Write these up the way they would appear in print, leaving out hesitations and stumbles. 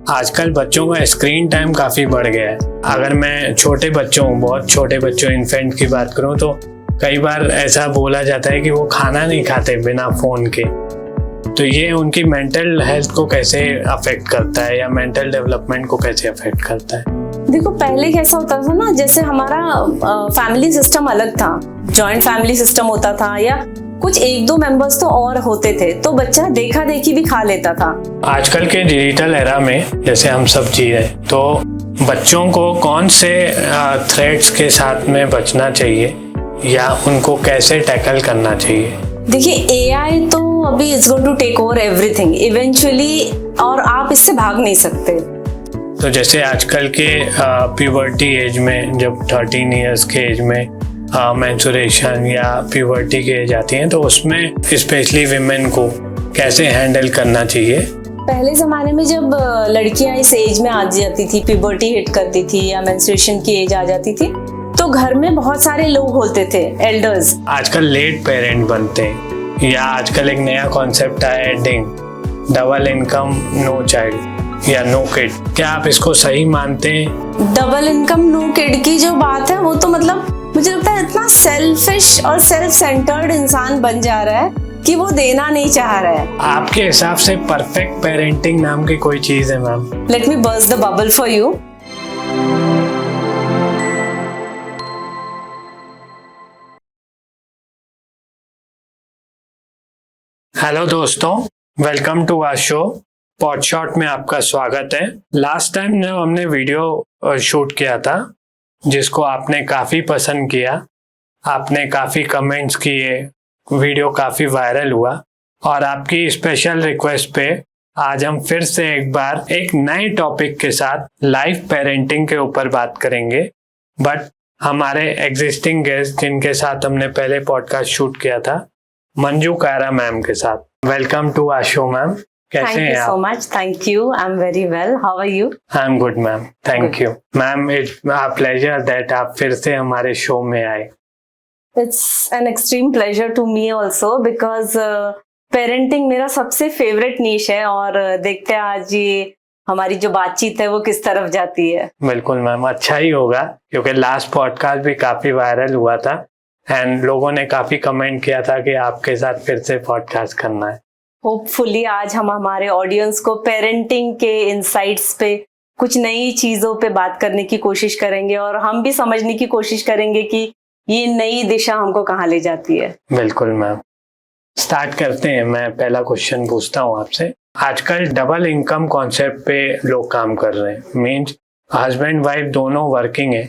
आजकल बच्चों का स्क्रीन टाइम काफ़ी बढ़ गया है। अगर मैं छोटे बच्चों, बहुत छोटे बच्चों, इन्फेंट की बात करूं तो कई बार ऐसा बोला जाता है कि वो खाना नहीं खाते बिना फ़ोन के। तो ये उनकी मेंटल हेल्थ को कैसे अफेक्ट करता है या मेंटल डेवलपमेंट को कैसे अफेक्ट करता है? देखो, पहले कैसा होता था ना, जैसे हमारा फैमिली सिस्टम अलग था, जॉइंट फैमिली सिस्टम होता था या कुछ एक दो मेंबर्स तो और होते थे, तो बच्चा देखा देखी भी खा लेता था। आजकल के डिजिटल एरा में जैसे हम सब जी रहे, तो बच्चों को कौन से थ्रेट्स के साथ में बचना चाहिए या उनको कैसे टैकल करना चाहिए? देखिए, एआई तो अभी is going to take over everything eventually, और आप इससे भाग नहीं सकते। तो जैसे आजकल के प्यूबर्टी एज में, जब 13 इयर्स के एज में मेंस्ट्रुएशन या प्यूबर्टी की एज आती है, तो उसमें स्पेशली विमेन को कैसे हैंडल करना चाहिए? पहले जमाने में जब लड़कियां इस एज में आ जाती थी, प्यूबर्टी हिट करती थी या मेंस्ट्रुएशन की एज आ जाती थी, तो घर में बहुत सारे लोग होते थे, एल्डर्स। आजकल लेट पेरेंट बनते हैं, या आजकल एक नया कॉन्सेप्ट आया है डिंग, डबल इनकम नो चाइल्ड या नो किड। क्या आप इसको सही मानते हैं? डबल इनकम नो किड की जो बात है, वो तो मतलब मुझे लगता है इतना सेल्फिश और सेल्फ सेंटर्ड इंसान बन जा रहा है कि वो देना नहीं चाह रहा है। आपके हिसाब से परफेक्ट पेरेंटिंग नाम की कोई चीज है ma'am? Let me burst the bubble for you. Hello दोस्तों, वेलकम टू आवर शो पॉडशॉट में आपका स्वागत है। लास्ट टाइम जब हमने वीडियो शूट किया था, जिसको आपने काफ़ी पसंद किया, आपने काफ़ी कमेंट्स किए, वीडियो काफ़ी वायरल हुआ, और आपकी स्पेशल रिक्वेस्ट पे आज हम फिर से एक बार एक नए टॉपिक के साथ लाइफ पेरेंटिंग के ऊपर बात करेंगे। बट हमारे एग्जिस्टिंग गेस्ट, जिनके साथ हमने पहले पॉडकास्ट शूट किया था, मंजू कायरा मैम के साथ। Welcome to our show ma'am, कैसे हैं आप? So much, thank you, I am very well, how are you? I am good ma'am, thank you ma'am. It's a pleasure that आप फिर से हमारे शो में आए। It's an extreme pleasure to me also, because parenting मेरा सबसे favourite नीश है, और देखते हैं आज ये हमारी जो बातचीत है वो किस तरफ जाती है। बिल्कुल मैम, अच्छा ही होगा, क्योंकि लास्ट पॉडकास्ट भी काफी वायरल हुआ था एंड लोगों ने काफी कमेंट किया था कि आपके साथ फिर से पॉडकास्ट करना है। होपफुली आज हम हमारे ऑडियंस को पेरेंटिंग के इनसाइट्स पे, कुछ नई चीजों पे बात करने की कोशिश करेंगे, और हम भी समझने की कोशिश करेंगे कि ये नई दिशा हमको कहाँ ले जाती है। बिल्कुल मैम, स्टार्ट करते हैं। मैं पहला क्वेश्चन पूछता हूँ आपसे। आजकल डबल इनकम कॉन्सेप्ट पे लोग काम कर रहे हैं, मीन्स हस्बैंड वाइफ दोनों वर्किंग है,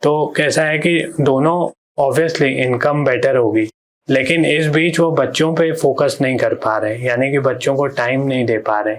तो कैसा है कि दोनों ऑब्वियसली इनकम बेटर होगी, लेकिन इस बीच वो बच्चों पे फोकस नहीं कर पा रहे, यानी कि बच्चों को टाइम नहीं दे पा रहे।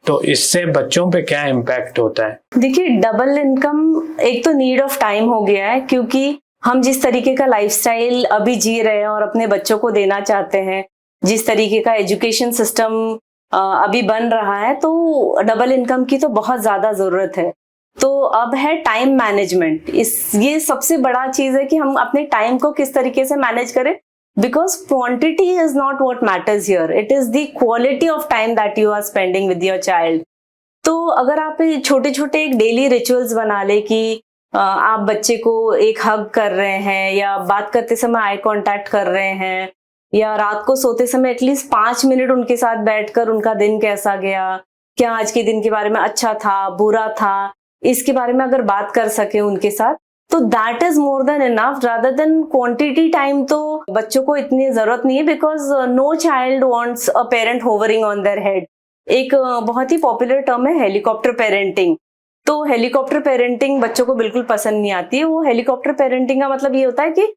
तो इससे बच्चों पे क्या इम्पैक्ट होता है? देखिए, डबल इनकम एक तो नीड ऑफ टाइम हो गया है, क्योंकि हम जिस तरीके का लाइफस्टाइल अभी जी रहे हैं और अपने बच्चों को देना चाहते हैं, जिस तरीके का एजुकेशन सिस्टम अभी बन रहा है, तो डबल इनकम की तो बहुत ज्यादा जरूरत है। तो अब है टाइम मैनेजमेंट। ये सबसे बड़ा चीज है कि हम अपने टाइम को किस तरीके से मैनेज करें, because quantity is not what matters here, it is the quality of time that you are spending with your child. तो अगर आप छोटे छोटे एक डेली रिचुअल्स बना ले कि आप बच्चे को एक हग कर रहे हैं, या बात करते समय आई कांटेक्ट कर रहे हैं, या रात को सोते समय एटलीस्ट 5 मिनट उनके साथ बैठकर उनका दिन कैसा गया, क्या आज के दिन के बारे में अच्छा था, बुरा था, इसके बारे में अगर बात कर सके उनके साथ, तो that is more than enough, rather than quantity time. तो बच्चों को इतनी जरूरत नहीं है, because no child wants a parent hovering on their head. एक बहुत ही पॉपुलर टर्म है हेलीकॉप्टर पेरेंटिंग। तो हेलीकॉप्टर पेरेंटिंग बच्चों को बिल्कुल पसंद नहीं आती है। वो हेलीकॉप्टर पेरेंटिंग का मतलब ये होता है कि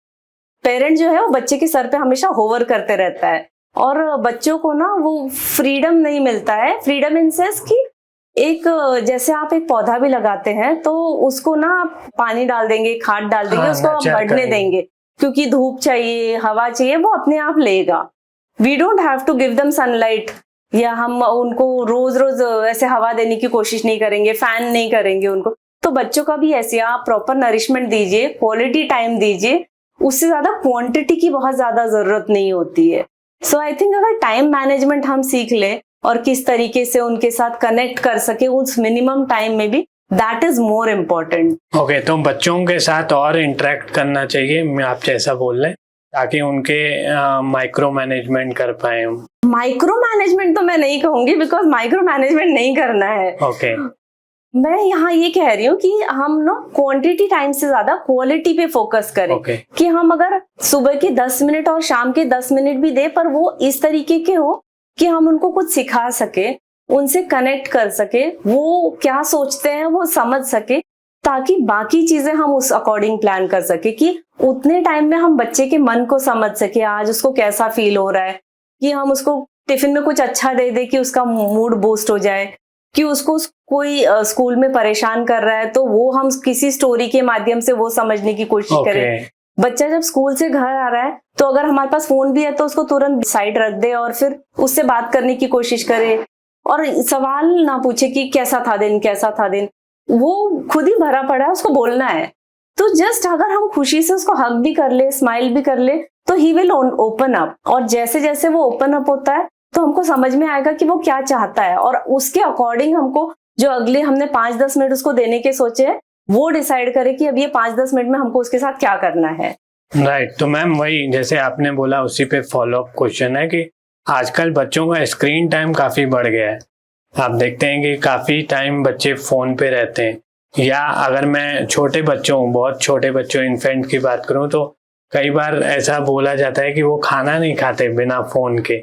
पेरेंट जो है वो बच्चे के सर पे हमेशा होवर करते रहता है, और बच्चों को ना वो फ्रीडम नहीं मिलता है। फ्रीडम इन सेंस कि एक जैसे आप एक पौधा भी लगाते हैं, तो उसको ना आप पानी डाल देंगे, खाद डाल देंगे, उसको आप बढ़ने देंगे, क्योंकि धूप चाहिए, हवा चाहिए, वो अपने आप लेगा। We don't have to give them sunlight, या हम उनको रोज रोज ऐसे हवा देने की कोशिश नहीं करेंगे, फैन नहीं करेंगे उनको। तो बच्चों का भी ऐसे आप प्रॉपर नरिशमेंट दीजिए, क्वालिटी टाइम दीजिए, उससे ज्यादा क्वांटिटी की बहुत ज्यादा जरूरत नहीं होती है। सो आई थिंक अगर टाइम मैनेजमेंट हम सीख ले, और किस तरीके से उनके साथ कनेक्ट कर सके उस मिनिमम टाइम में भी, that is more important. Okay, तो बच्चों के साथ और इंटरेक्ट करना चाहिए, आप जैसा बोल रहे हैं, ताकि उनके माइक्रो मैनेजमेंट कर पाए हम। माइक्रो मैनेजमेंट तो मैं नहीं कहूंगी, बिकॉज माइक्रो मैनेजमेंट नहीं करना है। ओके, मैं यहाँ ये कह रही हूँ कि हम ना क्वांटिटी टाइम से ज्यादा क्वालिटी पे फोकस करें। ओके। कि हम अगर सुबह के 10 मिनट और शाम के 10 मिनट भी दे, पर वो इस तरीके के हो कि हम उनको कुछ सिखा सके, उनसे कनेक्ट कर सके, वो क्या सोचते हैं वो समझ सके, ताकि बाकी चीजें हम उस अकॉर्डिंग प्लान कर सके कि उतने टाइम में हम बच्चे के मन को समझ सके, आज उसको कैसा फील हो रहा है, कि हम उसको टिफिन में कुछ अच्छा दे दे कि उसका मूड बूस्ट हो जाए, कि उसको कोई स्कूल में परेशान कर रहा है तो वो हम किसी स्टोरी के माध्यम से वो समझने की कोशिश करें। बच्चा जब स्कूल से घर आ रहा है तो अगर हमारे पास फोन भी है तो उसको तुरंत साइड रख दे और फिर उससे बात करने की कोशिश करे, और सवाल ना पूछे कि कैसा था दिन, कैसा था दिन, वो खुद ही भरा पड़ा है, उसको बोलना है। तो जस्ट अगर हम खुशी से उसको हग भी कर ले, स्माइल भी कर ले, तो ही विल ओपन अप, और जैसे जैसे वो ओपन अप होता है तो हमको समझ में आएगा कि वो क्या चाहता है, और उसके अकॉर्डिंग हमको जो अगले हमने 5-10 मिनट उसको देने के सोचे हैं वो डिसाइड करे कि अब ये 5-10 मिनट में हमको उसके साथ क्या करना है। राइट। तो मैम वही जैसे आपने बोला उसी पे फॉलो अप क्वेश्चन है कि आजकल बच्चों का स्क्रीन टाइम काफी बढ़ गया है। आप देखते हैं कि काफी टाइम बच्चे फोन पे रहते हैं, या अगर मैं छोटे बच्चों, बहुत छोटे बच्चों, इन्फेंट की बात करूं तो कई बार ऐसा बोला जाता है कि वो खाना नहीं खाते बिना फोन के।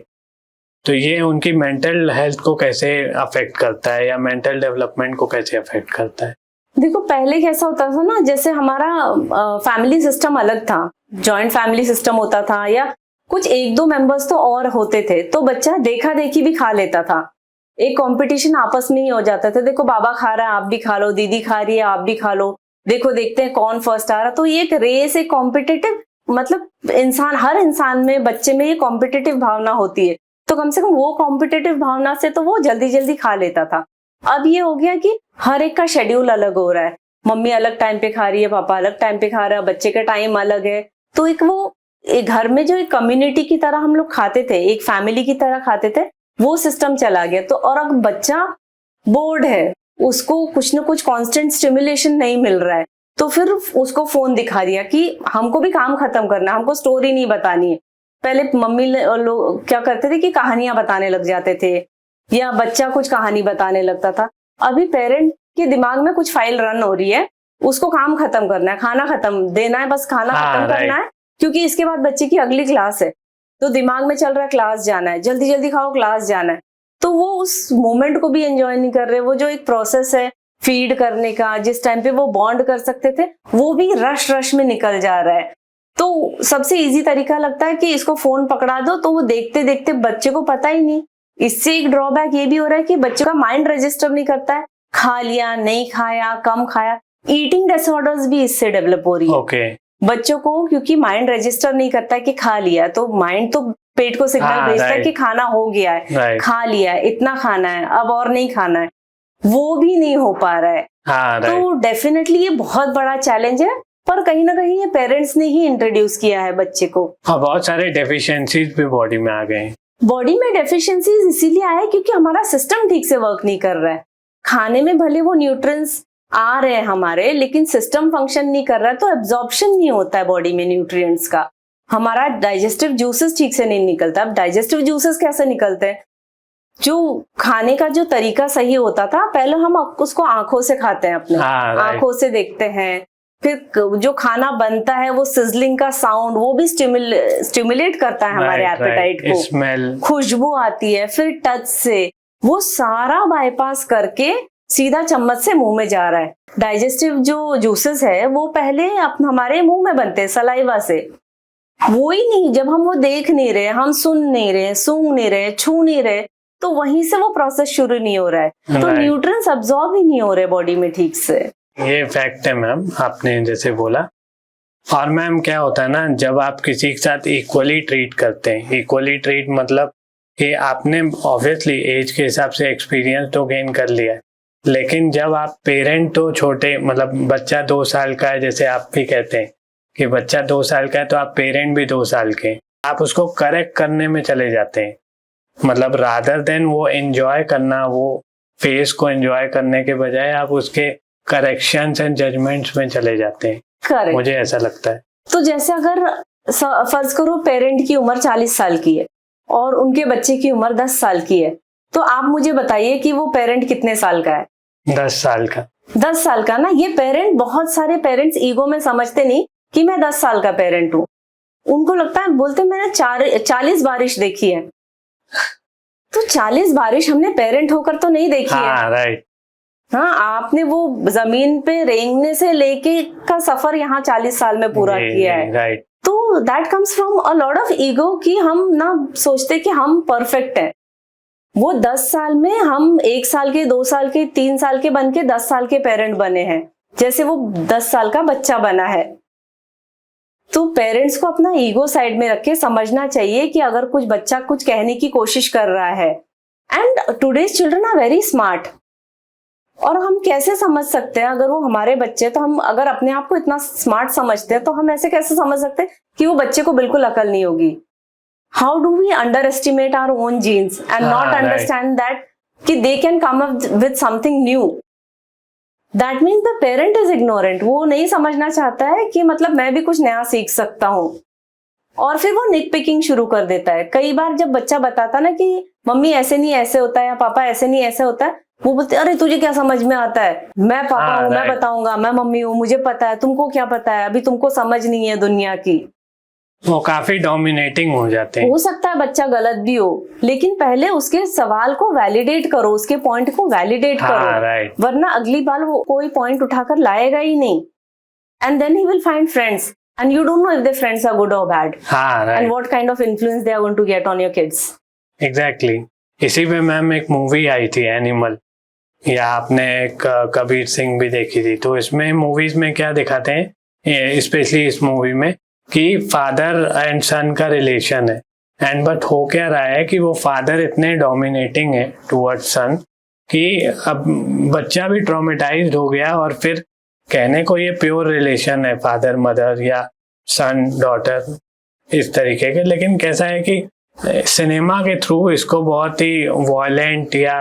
तो ये उनकी मेंटल हेल्थ को कैसे अफेक्ट करता है, या मेंटल डेवलपमेंट को कैसे अफेक्ट करता है? देखो पहले कैसा होता था ना, जैसे हमारा फैमिली सिस्टम अलग था, जॉइंट फैमिली सिस्टम होता था, या कुछ 1-2 मेंबर्स तो और होते थे, तो बच्चा देखा देखी भी खा लेता था, एक कंपटीशन आपस में ही हो जाता था, देखो बाबा खा रहा है आप भी खा लो, दीदी खा रही है आप भी खा लो, देखो देखते हैं कौन फर्स्ट आ रहा। तो ये एक रेस, एक कॉम्पिटिटिव, मतलब इंसान, हर इंसान में, बच्चे में ये कॉम्पिटिटिव भावना होती है, तो कम से कम वो कॉम्पिटिटिव भावना से तो वो जल्दी जल्दी खा लेता था। अब ये हो गया कि हर एक का शेड्यूल अलग हो रहा है, मम्मी अलग टाइम पे खा रही है, पापा अलग टाइम पे खा रहा है, बच्चे का टाइम अलग है, तो एक घर में जो एक कम्युनिटी की तरह हम लोग खाते थे, एक फैमिली की तरह खाते थे, वो सिस्टम चला गया। तो और अब बच्चा बोर्ड है, उसको कुछ ना कुछ कांस्टेंट स्टिमुलेशन नहीं मिल रहा है, तो फिर उसको फोन दिखा दिया कि हमको भी काम खत्म करना है, हमको स्टोरी नहीं बतानी है। पहले मम्मी लोग क्या करते थे कि कहानियां बताने लग जाते थे, या बच्चा कुछ कहानी बताने लगता था। अभी पेरेंट के दिमाग में कुछ फाइल रन हो रही है, उसको काम खत्म करना है, खाना खत्म देना है, बस खाना खत्म करना है, क्योंकि इसके बाद बच्चे की अगली क्लास है, तो दिमाग में चल रहा है क्लास जाना है, जल्दी जल्दी खाओ क्लास जाना है। तो वो उस मोमेंट को भी एंजॉय नहीं कर रहे, वो जो एक प्रोसेस है फीड करने का, जिस टाइम पे वो बॉन्ड कर सकते थे, वो भी रश में निकल जा रहा है। तो सबसे इजी तरीका लगता है कि इसको फोन पकड़ा दो, तो वो देखते देखते बच्चे को पता ही नहीं। इससे एक ड्रॉबैक ये भी हो रहा है कि बच्चे का माइंड रजिस्टर नहीं करता है, खा लिया, नहीं खाया, कम खाया, ईटिंग डिसऑर्डर्स भी इससे डेवलप हो रही है। बच्चों को, क्योंकि माइंड रजिस्टर नहीं करता है कि खा लिया, तो माइंड तो पेट को सिग्नल भेजता है कि खाना हो गया है, खा लिया है, इतना खाना है, अब और नहीं खाना है, वो भी नहीं हो पा रहा है। तो डेफिनेटली ये बहुत बड़ा चैलेंज है, पर कहीं ना कहीं ये पेरेंट्स ने ही इंट्रोड्यूस किया है बच्चे को। बहुत सारे डेफिशिएंसीज भी बॉडी में आ गए। बॉडी में डेफिशिएंसीज इसीलिए आए क्योंकि हमारा सिस्टम ठीक से वर्क नहीं कर रहा है। खाने में भले वो न्यूट्रिएंट्स आ रहे हैं हमारे, लेकिन सिस्टम फंक्शन नहीं कर रहा है, तो एब्जॉर्प्शन नहीं होता है बॉडी में न्यूट्रिएंट्स का। हमारा डाइजेस्टिव जूसेस ठीक से नहीं निकलता। अब डाइजेस्टिव जूसेस कैसे निकलते हैं? जो खाने का जो तरीका सही होता था, पहले हम उसको आंखों से खाते हैं, अपने आंखों से देखते हैं, फिर जो खाना बनता है वो सिजलिंग का साउंड, वो भी स्टिमुलेट करता है हमारे एपेटाइट को, स्मेल, खुशबू आती है, फिर टच से, वो सारा बाईपास करके सीधा चम्मच से मुंह में जा रहा है। डाइजेस्टिव जो जूसेस है वो पहले हमारे मुंह में बनते हैं सलाइवा से, वो ही नहीं, जब हम वो देख नहीं रहे, हम सुन नहीं रहे, सूंघ नहीं रहे, छू नहीं रहे, तो वहीं से वो प्रोसेस शुरू नहीं हो रहा है, तो न्यूट्रिएंट्स अब्सॉर्ब ही नहीं हो रहे बॉडी में ठीक से। ये फैक्ट है मैम, आपने जैसे बोला। और मैम क्या होता है ना, जब आप किसी के साथ इक्वली ट्रीट करते हैं, इक्वली ट्रीट मतलब कि आपने ऑब्वियसली एज के हिसाब से एक्सपीरियंस तो गेन कर लिया है, लेकिन जब आप पेरेंट तो छोटे, मतलब बच्चा 2 साल का है, जैसे आप भी कहते हैं कि बच्चा 2 साल का है, तो आप पेरेंट भी 2 साल के, आप उसको करेक्ट करने में चले जाते हैं, मतलब रादर देन वो एंजॉय करना, वो फेस को एंजॉय करने के बजाय आप उसके करेक्शंस एंड जजमेंट्स में चले जाते हैं। करेक्ट। मुझे ऐसा लगता है। तो जैसे अगर फर्ज करो पेरेंट की उम्र 40 साल की है और उनके बच्चे की उम्र 10 साल की है, तो आप मुझे बताइए कि वो पेरेंट कितने साल का है? 10 साल का। 10 साल का ना। ये पेरेंट, बहुत सारे पेरेंट्स ईगो में समझते नहीं कि मैं 10 साल का पेरेंट हूँ। उनको लगता है, बोलते मैंने 40 बारिश देखी है। तो 40 बारिश हमने पेरेंट होकर तो नहीं देखी है। हाँ, राइट। हाँ, आपने वो जमीन पे रेंगने से लेके का सफर यहाँ 40 साल में पूरा किया है। राइट। तो that comes from a lot of ego कि हम ना सोचते कि हम परफेक्ट हैं। वो 10 साल में हम 1 साल के, 2 साल के, 3 साल के बन के 10 साल के पेरेंट बने हैं, जैसे वो 10 साल का बच्चा बना है। तो पेरेंट्स को अपना ईगो साइड में रख के समझना चाहिए कि अगर कुछ बच्चा कुछ कहने की कोशिश कर रहा है, and today's children are very smart, और हम कैसे समझ सकते हैं अगर वो हमारे बच्चे, तो हम अगर अपने आप को इतना स्मार्ट समझते हैं तो हम ऐसे कैसे समझ सकते हैं कि वो बच्चे को बिल्कुल अकल नहीं होगी? How do we underestimate our own genes and not understand that कि they can come up with something new? That means the parent is ignorant. वो नहीं समझना चाहता है कि मतलब मैं भी कुछ नया सीख सकता हूँ, और फिर वो निक पिकिंग शुरू कर देता है। कई बार जब बच्चा बताता ना कि मम्मी ऐसे नहीं ऐसे होता है, या पापा ऐसे नहीं ऐसे होता है, वो बोलते अरे तुझे क्या समझ में आता है, मैं पापा हूँ, मैं बताऊंगा, मैं मम्मी हूँ, मुझे पता है, तुमको क्या पता है, अभी तुमको समझ नहीं है दुनिया की। वो काफी डोमिनेटिंग हो जाते हैं। हो सकता है बच्चा गलत भी हो, लेकिन पहले उसके सवाल को वैलिडेट करो, उसके पॉइंट को वैलिडेट करो। राइट। वरना अगली बार वो कोई पॉइंट उठाकर लाएगा ही नहीं, and then he will find friends and you don't know if the friends are good और bad, and what kind of influence they are going to get on your kids. Exactly. इसी पे ma'am एक movie आई थी animal, या आपने कबीर सिंह भी देखी थी। तो इसमें मूवीज में क्या दिखाते हैं, स्पेशली इस मूवी में, कि फादर एंड सन का रिलेशन है, एंड बट हो क्या रहा है कि वो फादर इतने डोमिनेटिंग है टुवर्ड्स सन कि अब बच्चा भी ट्रॉमेटाइज्ड हो गया, और फिर कहने को ये प्योर रिलेशन है फादर मदर या सन डॉटर इस तरीके के, लेकिन कैसा है कि सिनेमा के थ्रू इसको बहुत ही वॉयलेंट या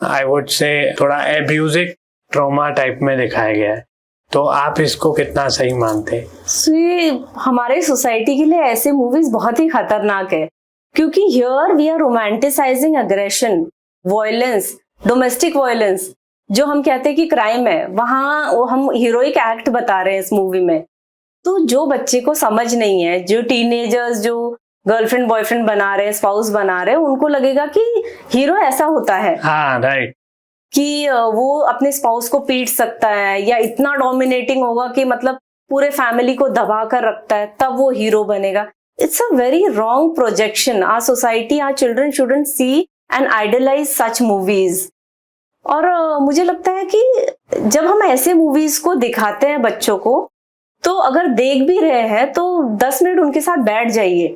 आई वुड से थोड़ा एब्यूजिव ट्रॉमा टाइप में दिखाया गया है। तो आप इसको कितना सही मानते हैं? हमारे सोसाइटी के लिए ऐसे मूवीज बहुत ही खतरनाक है, क्योंकि here we are romanticising aggression, violence, domestic violence, जो हम कहते हैं कि क्राइम है, वहां हम हीरोइक एक्ट बता रहे हैं इस मूवी में। तो जो बच्चे को समझ नहीं है, जो टीनेजर्स जो गर्लफ्रेंड बॉयफ्रेंड बना रहे हैं, स्पाउस बना रहे हैं, उनको लगेगा कि हीरो ऐसा होता है। हाँ, राइट। कि वो अपने स्पाउस को पीट सकता है, या इतना डोमिनेटिंग होगा कि मतलब पूरे फैमिली को दबा कर रखता है, तब वो हीरो बनेगा। It's a very wrong projection. Our society, our children shouldn't see and idolise such movies. और मुझे लगता है कि जब हम ऐसे मूवीज को दिखाते हैं बच्चों को, तो अगर देख भी रहे हैं तो 10 मिनट उनके साथ बैठ जाइए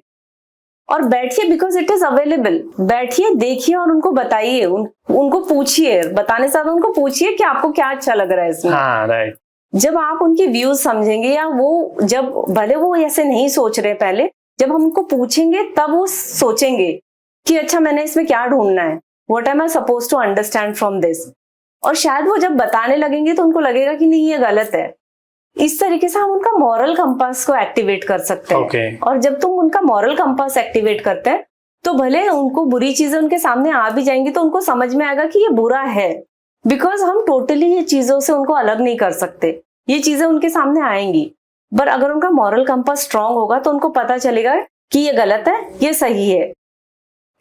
और बैठिए, बिकॉज इट इज अवेलेबल। बैठिए, देखिए और उनको बताइए, उनको पूछिए, बताने से ज्यादा उनको पूछिए कि आपको क्या अच्छा लग रहा है इसमें। हाँ, राइट। जब आप उनके व्यूज समझेंगे, या वो जब भले वो ऐसे नहीं सोच रहे पहले, जब हम उनको पूछेंगे तब वो सोचेंगे कि अच्छा मैंने इसमें क्या ढूंढना है, what am I suppose to understand from this. और शायद वो जब बताने लगेंगे तो उनको लगेगा कि नहीं ये गलत है। इस तरीके से हम उनका मॉरल कंपास को एक्टिवेट कर सकते हैं। Okay. और जब तुम उनका मॉरल कंपास एक्टिवेट करते हैं तो भले उनको बुरी चीजें उनके सामने आ भी जाएंगी तो उनको समझ में आएगा कि ये बुरा है, बिकॉज हम टोटली ये चीजों से उनको अलग नहीं कर सकते। ये चीजें उनके सामने आएंगी, पर अगर उनका मॉरल कंपास स्ट्रांग होगा तो उनको पता चलेगा कि ये गलत है, ये सही है।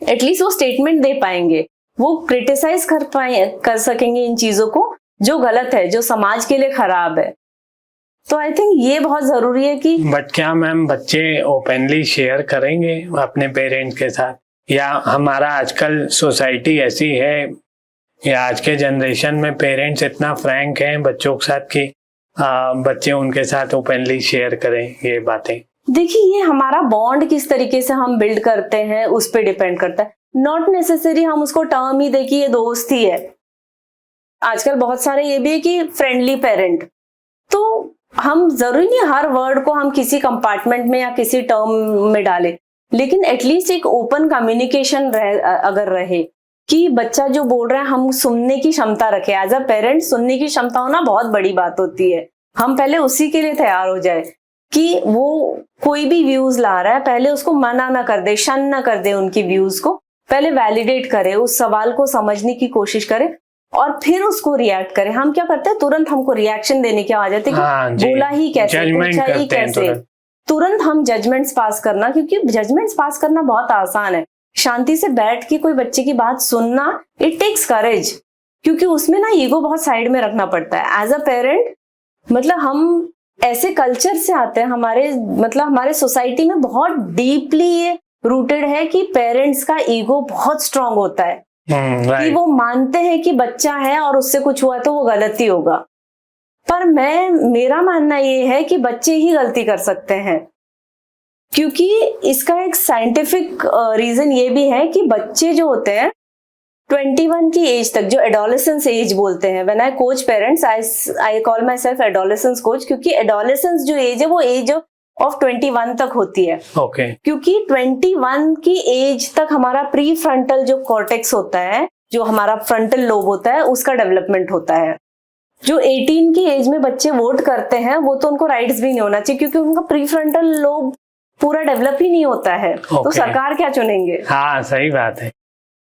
एटलीस्ट वो स्टेटमेंट दे पाएंगे, वो क्रिटिसाइज कर सकेंगे इन चीजों को जो गलत है, जो समाज के लिए खराब है। तो आई थिंक ये बहुत जरूरी है कि बट क्या मैम बच्चे ओपनली शेयर करेंगे अपने पेरेंट्स के साथ, या हमारा आजकल सोसाइटी ऐसी है या आज के जनरेशन में पेरेंट्स इतना फ्रैंक हैं बच्चों के साथ कि बच्चे उनके साथ ओपनली शेयर करें ये बातें? देखिए, ये हमारा बॉन्ड किस तरीके से हम बिल्ड करते हैं उस पर डिपेंड करता है। नॉट नेसेसरी हम उसको टर्म ही दे कि ये दोस्त ही है। आजकल बहुत सारे ये भी है कि फ्रेंडली पेरेंट। तो हम जरूरी नहीं हर वर्ड को हम किसी कंपार्टमेंट में या किसी टर्म में डालें। लेकिन एटलीस्ट एक ओपन कम्युनिकेशन अगर रहे कि बच्चा जो बोल रहा है हम सुनने की क्षमता रखे। एज अ पेरेंट सुनने की क्षमता होना बहुत बड़ी बात होती है। हम पहले उसी के लिए तैयार हो जाए कि वो कोई भी व्यूज ला रहा है, पहले उसको मना ना कर दे, शन ना कर दे उनकी व्यूज को, पहले वैलिडेट करे, उस सवाल को समझने की कोशिश करे और फिर उसको रिएक्ट करे। हम क्या करते हैं, तुरंत हमको रिएक्शन देने की आ जाती है कि बोला ही कैसे, पूछा ही कैसे, तुरंत हम जजमेंट्स पास करना, क्योंकि जजमेंट्स पास करना बहुत आसान है। शांति से बैठ के कोई बच्चे की बात सुनना, इट टेक्स करेज, क्योंकि उसमें ना ईगो बहुत साइड में रखना पड़ता है। एज अ पेरेंट मतलब हम ऐसे कल्चर से आते हैं, हमारे सोसाइटी में बहुत डीपली ये रूटेड है कि पेरेंट्स का ईगो बहुत स्ट्रांग होता है। कि वो मानते हैं कि बच्चा है और उससे कुछ हुआ तो वो गलती होगा। पर मेरा मानना ये है कि बच्चे ही गलती कर सकते हैं, क्योंकि इसका एक साइंटिफिक रीजन ये भी है कि बच्चे जो होते हैं 21 की एज तक, जो एडोलेसेंस एज बोलते हैं, when I coach parents I call my self adolescence coach, क्योंकि एडोलेसेंस जो एज है वो एज ऑफ 21 तक होती है। क्योंकि 21 की एज तक हमारा प्री फ्रंटल जो कॉर्टेक्स होता है, जो हमारा फ्रंटल लोब होता है, उसका डेवलपमेंट होता है। जो 18 की एज में बच्चे वोट करते हैं वो तो उनको राइट्स भी नहीं होना चाहिए, क्योंकि उनका प्री फ्रंटल लोब पूरा डेवलप ही नहीं होता है। तो सरकार क्या चुनेंगे? हाँ, सही बात है।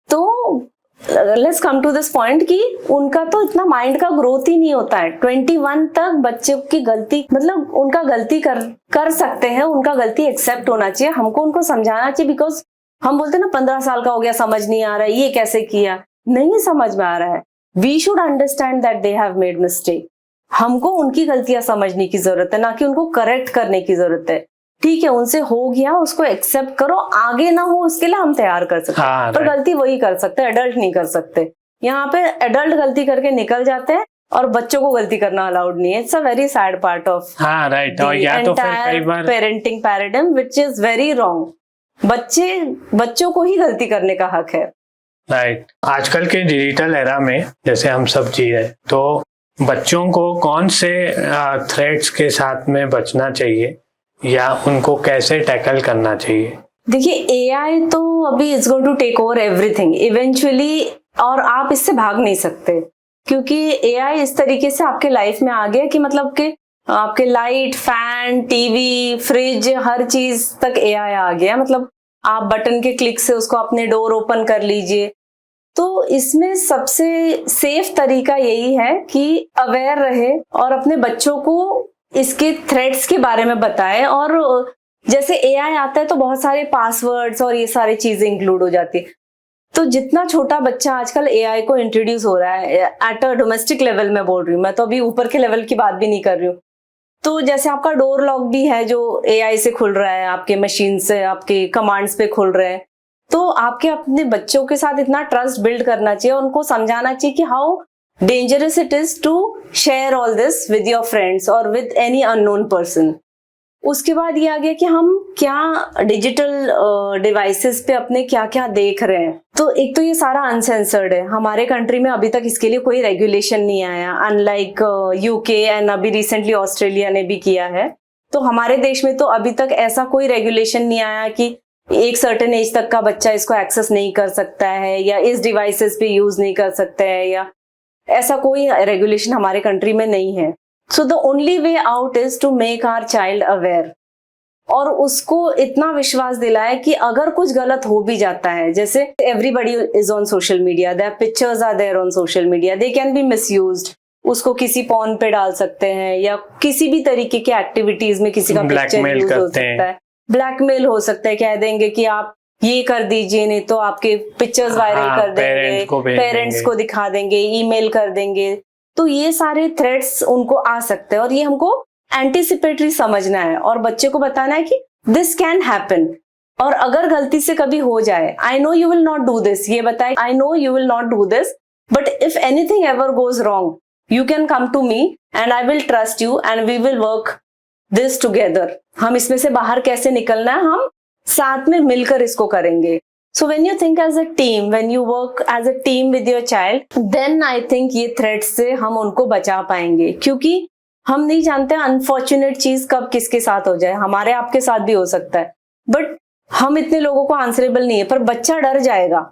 तो let's come to this point कि उनका तो इतना माइंड का ग्रोथ ही नहीं होता है। 21 तक बच्चे की गलती, मतलब उनका गलती कर सकते हैं, उनका गलती एक्सेप्ट होना चाहिए, हमको उनको समझाना चाहिए। बिकॉज हम बोलते हैं ना 15 साल का हो गया, समझ नहीं आ रहा है, ये कैसे किया, नहीं समझ में आ रहा है। We should understand that they have made mistake. हमको उनकी गलतियां समझने की जरूरत है, ना कि उनको करेक्ट करने की जरूरत है। ठीक है, उनसे हो गया, उसको एक्सेप्ट करो, आगे ना हो उसके लिए हम तैयार कर सकते हैं। पर गलती वही कर सकते हैं, एडल्ट नहीं कर सकते। यहाँ पे एडल्ट गलती करके निकल जाते हैं और बच्चों को गलती करना अलाउड नहीं है। It's a very sad part of parenting paradigm which is very wrong. बच्चों को ही गलती करने का हक है। राइट। आजकल के डिजिटल एरा में जैसे हम सब जी रहे, तो बच्चों को कौन से थ्रेट्स के साथ में बचना चाहिए या उनको कैसे टैकल करना चाहिए? देखिए, एआई तो अभी it's going to take over everything eventually, और आप इससे भाग नहीं सकते, क्योंकि एआई इस तरीके से आपके लाइफ में आ गया कि मतलब कि आपके लाइट, फैन, टीवी, फ्रिज, हर चीज तक एआई आ गया। मतलब आप बटन के क्लिक से उसको अपने डोर ओपन कर लीजिए। तो इसमें सबसे सेफ तरीका यही है कि अवेयर रहे और अपने बच्चों को इसके थ्रेट्स के बारे में बताएं। और जैसे एआई आता है तो बहुत सारे पासवर्ड्स और ये सारी चीजें इंक्लूड हो जाती है। तो जितना छोटा बच्चा आजकल एआई को इंट्रोड्यूस हो रहा है, एट अ डोमेस्टिक लेवल में बोल रही हूँ मैं, तो अभी ऊपर के लेवल की बात भी नहीं कर रही हूँ। तो जैसे आपका डोर लॉक भी है जो एआई से खुल रहा है, आपके मशीन से, आपके कमांड्स पे खुल रहे हैं। तो आपके अपने बच्चों के साथ इतना ट्रस्ट बिल्ड करना चाहिए, उनको समझाना चाहिए कि how dangerous it is to share all this with your friends or with any unknown person। उसके बाद ये आ गया कि हम क्या डिजिटल डिवाइसेस पे अपने क्या क्या देख रहे हैं। तो एक तो ये सारा अनसेंसर्ड है। हमारे कंट्री में अभी तक इसके लिए कोई रेगुलेशन नहीं आया, अनलाइक यूके एंड अभी रिसेंटली ऑस्ट्रेलिया ने भी किया है। तो हमारे देश में तो अभी तक ऐसा कोई रेगुलेशन नहीं आया कि एक सर्टेन एज तक का बच्चा इसको एक्सेस नहीं कर सकता है या इस डिवाइसेस पे यूज नहीं कर सकता है, या ऐसा कोई रेगुलेशन हमारे कंट्री में नहीं है। So the only way out is to make our child aware, और उसको इतना विश्वास दिलाए कि अगर कुछ गलत हो भी जाता है, जैसे everybody is on social media, their pictures are there on social media, they can be misused. उसको किसी पॉर्न पे डाल सकते हैं या किसी भी तरीके की एक्टिविटीज में किसी का पिक्चर यूज हो सकता है, ब्लैकमेल हो सकता है। कह देंगे कि आप ये कर दीजिए नहीं तो आपके पिक्चर्स वायरल कर देंगे, पेरेंट्स को दिखा देंगे, ईमेल कर देंगे। तो ये सारे थ्रेट्स उनको आ सकते हैं और ये हमको एंटिसिपेटरी समझना है और बच्चे को बताना है कि दिस कैन हैपन। और अगर गलती से कभी हो जाए, I know you will not do this, ये बताए I know you will not do this, but if anything ever goes wrong you can come to me and I will trust you and we will work this together. हम इसमें से बाहर कैसे निकलना है, हम साथ में मिलकर इसको करेंगे। So when you think as a team, when you work as a team with your child, then I think ये threats से हम उनको बचा पाएंगे, क्योंकि हम नहीं जानते अनफॉर्चुनेट चीज कब किसके साथ हो जाए। हमारे आपके साथ भी हो सकता है, बट हम इतने लोगों को आंसरेबल नहीं है, पर बच्चा डर जाएगा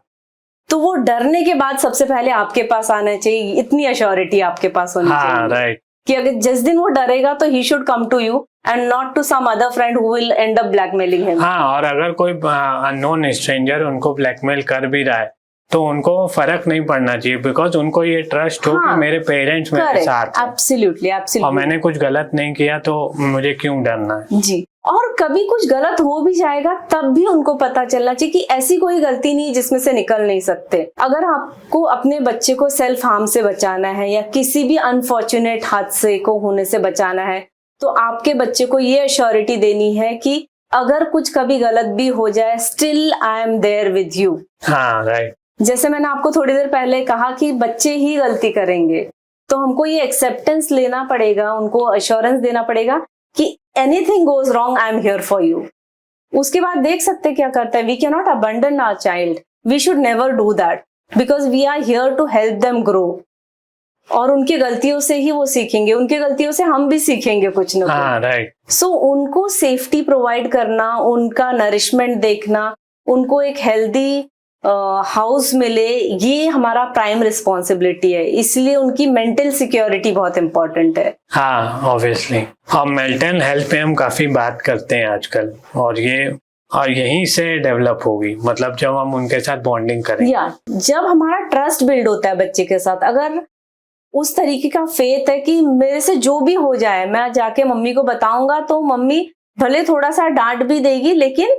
तो वो डरने के बाद सबसे पहले आपके पास आना चाहिए, इतनी अश्योरिटी आपके पास होनी चाहिए राइट कि अगर जिस दिन वो डरेगा तो he should come to you and not to some other friend who will end up blackmailing him. हाँ, और अगर कोई अननोन स्ट्रेंजर उनको ब्लैकमेल कर भी रहा है तो उनको फर्क नहीं पड़ना चाहिए, बिकॉज उनको ये ट्रस्ट हो कि मेरे पेरेंट्स मेरे साथ हैं। एब्सोल्युटली और एब्सोल्युटली। मैंने कुछ गलत नहीं किया तो मुझे क्यों डरना है। जी, और कभी कुछ गलत हो भी जाएगा तब भी उनको पता चलना चाहिए कि ऐसी कोई गलती नहीं जिसमें से निकल नहीं सकते। अगर आपको अपने बच्चे को सेल्फ हार्म से बचाना है या किसी भी अनफॉर्चुनेट हादसे को होने से बचाना है तो आपके बच्चे को ये अश्योरिटी देनी है कि अगर कुछ कभी गलत भी हो जाए, still I am there with you. हाँ राइट। जैसे मैंने आपको थोड़ी देर पहले कहा कि बच्चे ही गलती करेंगे, तो हमको ये एक्सेप्टेंस लेना पड़ेगा, उनको अश्योरेंस देना पड़ेगा कि anything goes wrong, I am here for you. उसके बाद देख सकते क्या करता है। We can not abandon our child, we should never do that, because we are here to help them grow. और उनकी गलतियों से ही वो सीखेंगे, उनकी गलतियों से हम भी सीखेंगे कुछ ना कुछ। राइट। सो उनको सेफ्टी प्रोवाइड करना, उनका नरिशमेंट देखना, उनको एक हेल्दी हाउस मिले, ये हमारा प्राइम रिस्पॉन्सिबिलिटी है। इसलिए उनकी मेंटल सिक्योरिटी बहुत इंपॉर्टेंट है। हाँ ऑब्वियसली। और मेंटल हेल्थ पे हम काफी बात करते हैं आजकल, और यहीं से डेवलप होगी, मतलब जब हम उनके साथ बॉन्डिंग करेंगे। या जब हमारा ट्रस्ट बिल्ड होता है बच्चे के साथ, अगर उस तरीके का फेथ है कि मेरे से जो भी हो जाए मैं जाके मम्मी को बताऊंगा, तो मम्मी भले थोड़ा सा डांट भी देगी लेकिन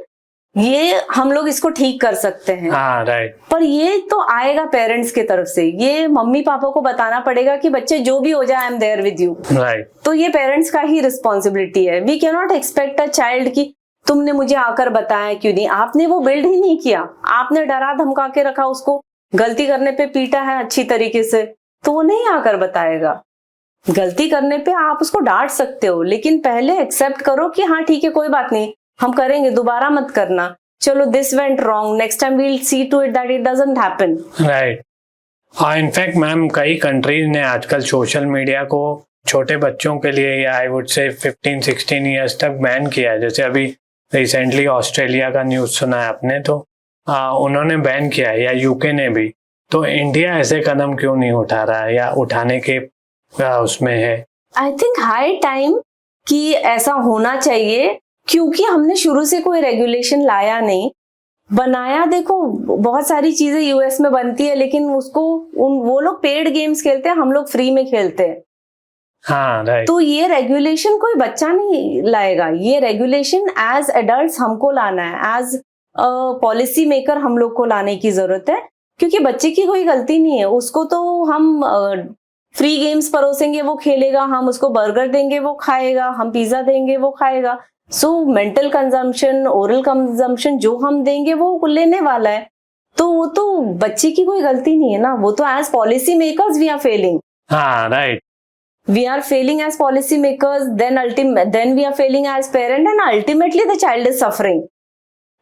ये हम लोग इसको ठीक कर सकते हैं। हाँ राइट। पर ये तो आएगा पेरेंट्स की तरफ से, ये मम्मी पापा को बताना पड़ेगा कि बच्चे जो भी हो जाए, I am there with you. Right. तो ये पेरेंट्स का ही रिस्पॉन्सिबिलिटी है। We can not expect a child कि तुमने मुझे आकर बताया क्यों नहीं, आपने वो बिल्ड ही नहीं किया, आपने डरा धमका के रखा, उसको गलती करने पे पीटा है अच्छी तरीके से, तो वो नहीं आकर बताएगा। गलती करने पे आप उसको डांट सकते हो, लेकिन पहले एक्सेप्ट करो कि हाँ ठीक है, कोई बात नहीं, हम करेंगे, दोबारा मत करना, चलो this went wrong, next time we will see to it that it doesn't happen. Right. और इनफैक्ट मैम कई कंट्रीज ने आजकल सोशल मीडिया को छोटे बच्चों के लिए, या आई वुड से 15-16 ईयर्स तक बैन किया है। जैसे अभी रिसेंटली ऑस्ट्रेलिया का न्यूज सुना है आपने, तो उन्होंने बैन किया है, या यूके ने भी। तो इंडिया ऐसे कदम क्यों नहीं उठा रहा है, या उठाने के उसमें है? आई थिंक हाई टाइम कि ऐसा होना चाहिए, क्योंकि हमने शुरू से कोई रेगुलेशन लाया नहीं, बनाया। देखो बहुत सारी चीजें यूएस में बनती है, लेकिन उसको वो लोग पेड गेम्स खेलते हैं, हम लोग फ्री में खेलते हैं। हाँ राइट। तो ये रेगुलेशन कोई बच्चा नहीं लाएगा, ये रेगुलेशन एज एडल्ट्स हमको लाना है, एज पॉलिसी मेकर हम लोग को लाने की जरूरत है, क्योंकि बच्चे की कोई गलती नहीं है। उसको तो हम फ्री गेम्स परोसेंगे, वो खेलेगा, हम उसको बर्गर देंगे वो खाएगा, हम पिज्जा देंगे वो खाएगा। So mental consumption, oral consumption जो हम देंगे वो लेने वाला है, तो वो तो बच्चे की कोई गलती नहीं है ना, वो तो as policy makers we are failing. हाँ right. We are failing as policy makers, then we are failing as parent, and ultimately the child is suffering.